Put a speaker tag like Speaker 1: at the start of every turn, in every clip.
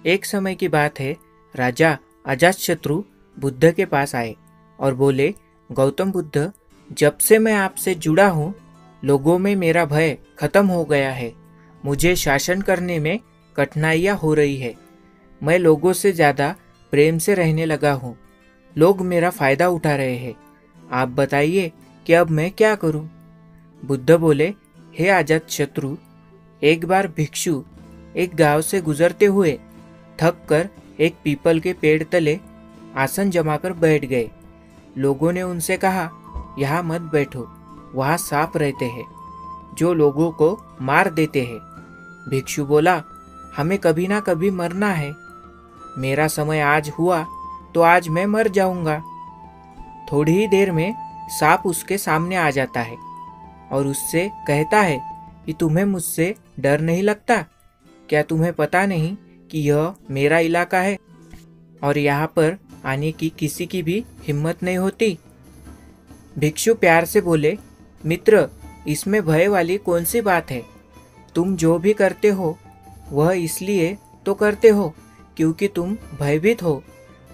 Speaker 1: एक समय की बात है, राजा अजातशत्रु बुद्ध के पास आए और बोले, गौतम बुद्ध, जब से मैं आपसे जुड़ा हूँ, लोगों में मेरा भय खत्म हो गया है। मुझे शासन करने में कठिनाइयाँ हो रही है। मैं लोगों से ज़्यादा प्रेम से रहने लगा हूँ। लोग मेरा फ़ायदा उठा रहे हैं। आप बताइए कि अब मैं क्या करूँ? बुद्ध बोले, हे अजातशत्रु, एक बार भिक्षु एक गांव से गुजरते हुए थक कर एक पीपल के पेड़ तले आसन जमाकर बैठ गए। लोगों ने उनसे कहा, यहाँ मत बैठो, वहाँ सांप रहते हैं जो लोगों को मार देते हैं। भिक्षु बोला, हमें कभी ना कभी मरना है। मेरा समय आज हुआ तो आज मैं मर जाऊंगा। थोड़ी ही देर में सांप उसके सामने आ जाता है और उससे कहता है कि तुम्हें मुझसे डर नहीं लगता? क्या तुम्हें पता नहीं कि यह मेरा इलाका है और यहाँ पर आने की किसी की भी हिम्मत नहीं होती? भिक्षु प्यार से बोले, मित्र, इसमें भय वाली कौन सी बात है? तुम जो भी करते हो वह इसलिए तो करते हो क्योंकि तुम भयभीत हो।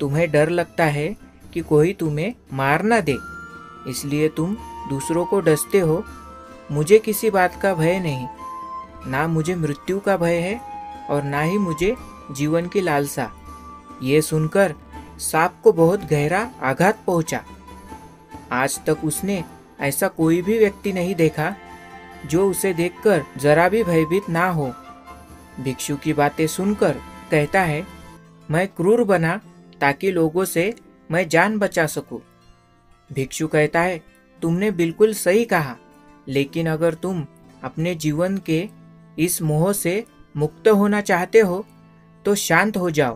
Speaker 1: तुम्हें डर लगता है कि कोई तुम्हें मार ना दे, इसलिए तुम दूसरों को डसते हो। मुझे किसी बात का भय नहीं, ना मुझे मृत्यु का भय है और ना ही मुझे जीवन की लालसा। ये सुनकर सांप को बहुत गहरा आघात पहुंचा। आज तक उसने ऐसा कोई भी व्यक्ति नहीं देखा जो उसे देखकर जरा भी भयभीत ना हो। भिक्षु की बातें सुनकर कहता है, मैं क्रूर बना ताकि लोगों से मैं जान बचा सकूं। भिक्षु कहता है, तुमने बिल्कुल सही कहा, लेकिन अगर तुम अपने जीवन के इस मोह से मुक्त होना चाहते हो तो शांत हो जाओ,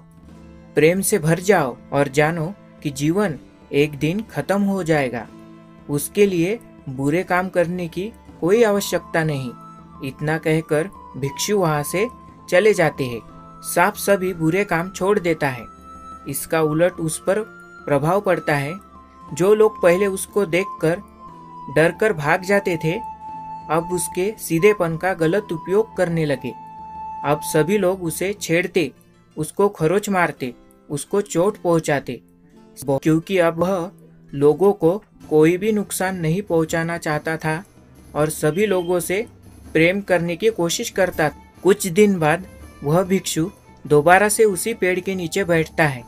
Speaker 1: प्रेम से भर जाओ और जानो कि जीवन एक दिन खत्म हो जाएगा। उसके लिए बुरे काम करने की कोई आवश्यकता नहीं। इतना कहकर भिक्षु वहां से चले जाते हैं। सांप सभी बुरे काम छोड़ देता है। इसका उलट उस पर प्रभाव पड़ता है। जो लोग पहले उसको देखकर डर कर भाग जाते थे, अब उसके सीधेपन का गलत उपयोग करने लगे। अब सभी लोग उसे छेड़ते, उसको खरोच मारते, उसको चोट पहुंचाते, क्योंकि अब वह लोगों को कोई भी नुकसान नहीं पहुंचाना चाहता था और सभी लोगों से प्रेम करने की कोशिश करता था। कुछ दिन बाद वह भिक्षु दोबारा से उसी पेड़ के नीचे बैठता है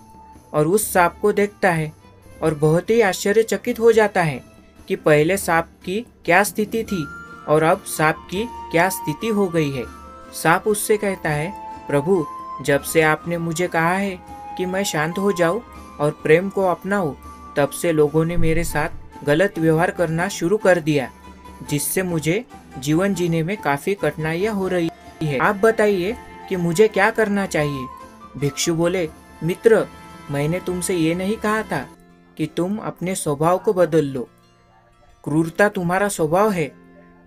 Speaker 1: और उस सांप को देखता है और बहुत ही आश्चर्यचकित हो जाता है कि पहले सांप की क्या स्थिति थी और अब सांप की क्या स्थिति हो गई है। सांप उससे कहता है, प्रभु, जब से आपने मुझे कहा है कि मैं शांत हो जाऊं और प्रेम को अपनाऊं, तब से लोगों ने मेरे साथ गलत व्यवहार करना शुरू कर दिया, जिससे मुझे जीवन जीने में काफी कठिनाइयां हो रही है। आप बताइए कि मुझे क्या करना चाहिए? भिक्षु बोले, मित्र, मैंने तुमसे ये नहीं कहा था कि तुम अपने स्वभाव को बदल लो। क्रूरता तुम्हारा स्वभाव है।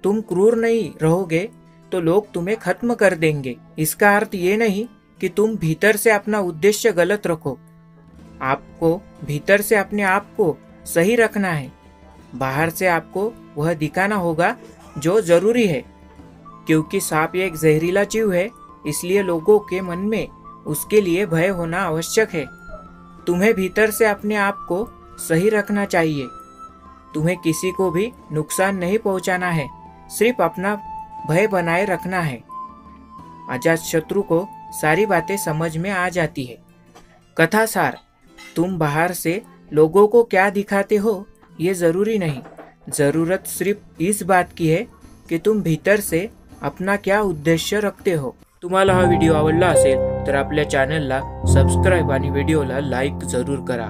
Speaker 1: तुम क्रूर नहीं रहोगे तो लोग तुम्हें खत्म कर देंगे। इसका अर्थ ये नहीं कि तुम भीतर से अपना उद्देश्य गलत रखो। आपको भीतर से अपने आप को सही रखना है। बाहर से आपको वह दिखाना होगा जो जरूरी है। क्योंकि सांप एक जहरीला जीव है, इसलिए लोगों के मन में उसके लिए भय होना आवश्यक है। तुम्हें भीतर से अपने आप को सही रखना चाहिए। तुम्हें किसी को भी नुकसान नहीं पहुंचाना है, सिर्फ अपना भय बनाए रखना है। अजातशत्रु को सारी बातें समझ में आ जाती है। कथा सार, तुम बाहर से लोगों को क्या दिखाते हो ये जरूरी नहीं। जरूरत सिर्फ इस बात की है की तुम भीतर से अपना क्या उद्देश्य रखते हो। तुम्हाला हा व्हिडिओ आवडला असेल तर आपल्या चॅनलला सबस्क्राईब आणि व्हिडिओला लाईक जरूर करा।